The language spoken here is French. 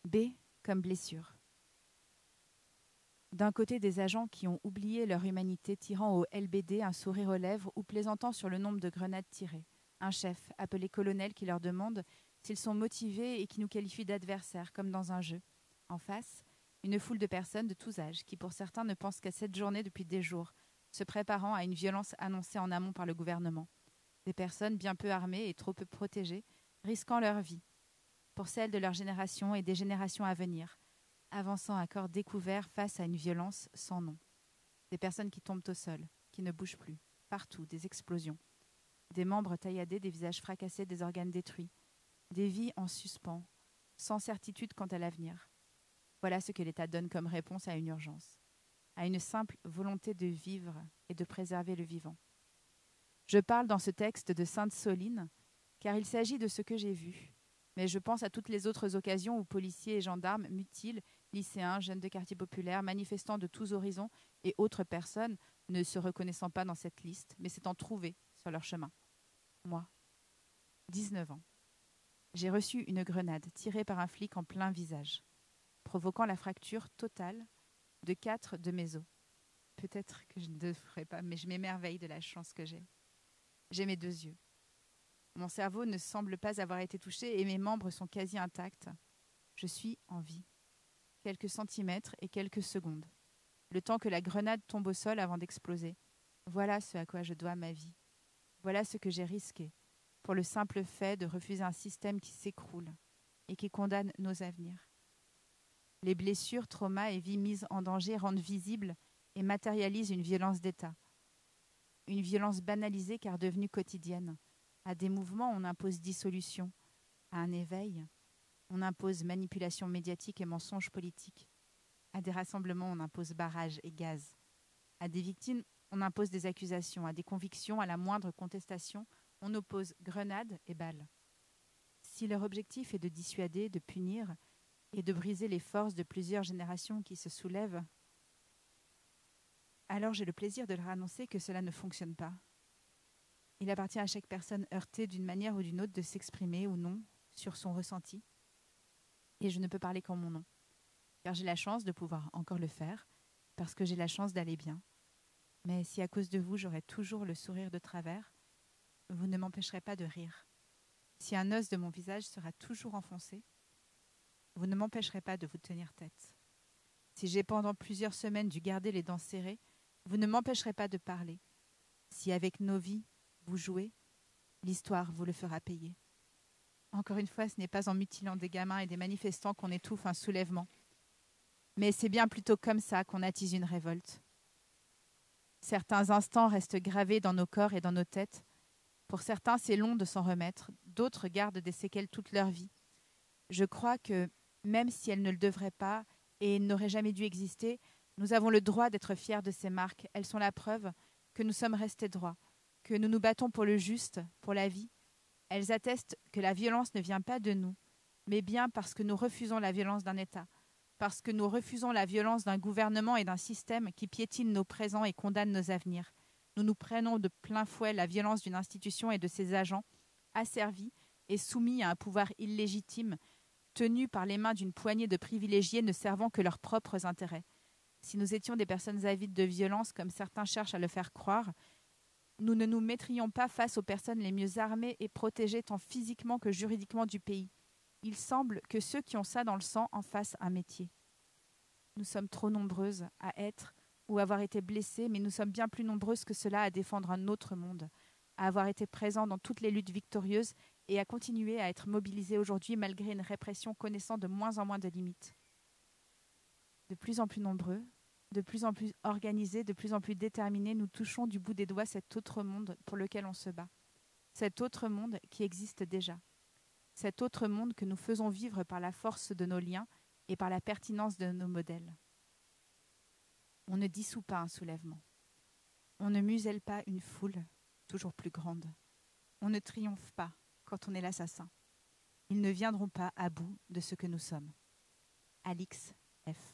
B comme blessure. D'un côté, des agents qui ont oublié leur humanité tirant au LBD un sourire aux lèvres ou plaisantant sur le nombre de grenades tirées. Un chef, appelé colonel, qui leur demande s'ils sont motivés et qui nous qualifie d'adversaires, comme dans un jeu. En face, une foule de personnes de tous âges qui, pour certains, ne pensent qu'à cette journée depuis des jours, se préparant à une violence annoncée en amont par le gouvernement. Des personnes bien peu armées et trop peu protégées, risquant leur vie, pour celle de leur génération et des générations à venir, avançant à corps découvert face à une violence sans nom. Des personnes qui tombent au sol, qui ne bougent plus, partout, des explosions. Des membres tailladés, des visages fracassés, des organes détruits. Des vies en suspens, sans certitude quant à l'avenir. Voilà ce que l'État donne comme réponse à une urgence, à une simple volonté de vivre et de préserver le vivant. Je parle dans ce texte de Sainte Soline, car il s'agit de ce que j'ai vu. Mais je pense à toutes les autres occasions où policiers et gendarmes mutilent, lycéens, jeunes de quartiers populaires, manifestants de tous horizons et autres personnes ne se reconnaissant pas dans cette liste, mais s'étant trouvés sur leur chemin. Moi, 19 ans. J'ai reçu une grenade tirée par un flic en plein visage, provoquant la fracture totale de 4 de mes os. Peut-être que je ne le ferai pas, mais je m'émerveille de la chance que j'ai. J'ai mes 2 yeux. Mon cerveau ne semble pas avoir été touché et mes membres sont quasi intacts. Je suis en vie. Quelques centimètres et quelques secondes. Le temps que la grenade tombe au sol avant d'exploser. Voilà ce à quoi je dois ma vie. Voilà ce que j'ai risqué, pour le simple fait de refuser un système qui s'écroule et qui condamne nos avenirs. Les blessures, traumas et vies mises en danger rendent visible et matérialisent une violence d'État. Une violence banalisée car devenue quotidienne. À des mouvements, on impose dissolution. À un éveil, on impose manipulation médiatique et mensonge politique. À des rassemblements, on impose barrage et gaz. À des victimes, on impose des accusations. À des convictions, à la moindre contestation, on oppose grenades et balles. Si leur objectif est de dissuader, de punir et de briser les forces de plusieurs générations qui se soulèvent, alors j'ai le plaisir de leur annoncer que cela ne fonctionne pas. Il appartient à chaque personne heurtée d'une manière ou d'une autre de s'exprimer ou non sur son ressenti. Et je ne peux parler qu'en mon nom, car j'ai la chance de pouvoir encore le faire, parce que j'ai la chance d'aller bien. Mais si à cause de vous, j'aurai toujours le sourire de travers, vous ne m'empêcherez pas de rire. Si un os de mon visage sera toujours enfoncé, vous ne m'empêcherez pas de vous tenir tête. Si j'ai pendant plusieurs semaines dû garder les dents serrées, vous ne m'empêcherez pas de parler. Si avec nos vies, vous jouez, l'histoire vous le fera payer. Encore une fois, ce n'est pas en mutilant des gamins et des manifestants qu'on étouffe un soulèvement. Mais c'est bien plutôt comme ça qu'on attise une révolte. Certains instants restent gravés dans nos corps et dans nos têtes. Pour certains, c'est long de s'en remettre. D'autres gardent des séquelles toute leur vie. Je crois que, même si elles ne le devraient pas et n'auraient jamais dû exister, nous avons le droit d'être fiers de ces marques. Elles sont la preuve que nous sommes restés droits, que nous nous battons pour le juste, pour la vie. Elles attestent que la violence ne vient pas de nous, mais bien parce que nous refusons la violence d'un État, parce que nous refusons la violence d'un gouvernement et d'un système qui piétine nos présents et condamne nos avenirs. Nous nous prenons de plein fouet la violence d'une institution et de ses agents, asservis et soumis à un pouvoir illégitime, tenus par les mains d'une poignée de privilégiés ne servant que leurs propres intérêts. Si nous étions des personnes avides de violence, comme certains cherchent à le faire croire, nous ne nous mettrions pas face aux personnes les mieux armées et protégées tant physiquement que juridiquement du pays. Il semble que ceux qui ont ça dans le sang en fassent un métier. Nous sommes trop nombreuses à être ou avoir été blessées, mais nous sommes bien plus nombreuses que cela à défendre un autre monde, à avoir été présents dans toutes les luttes victorieuses et à continuer à être mobilisées aujourd'hui malgré une répression connaissant de moins en moins de limites. De plus en plus nombreux, de plus en plus organisés, de plus en plus déterminés, nous touchons du bout des doigts cet autre monde pour lequel on se bat. Cet autre monde qui existe déjà. Cet autre monde que nous faisons vivre par la force de nos liens et par la pertinence de nos modèles. On ne dissout pas un soulèvement. On ne muselle pas une foule toujours plus grande. On ne triomphe pas quand on est l'assassin. Ils ne viendront pas à bout de ce que nous sommes. Alix F.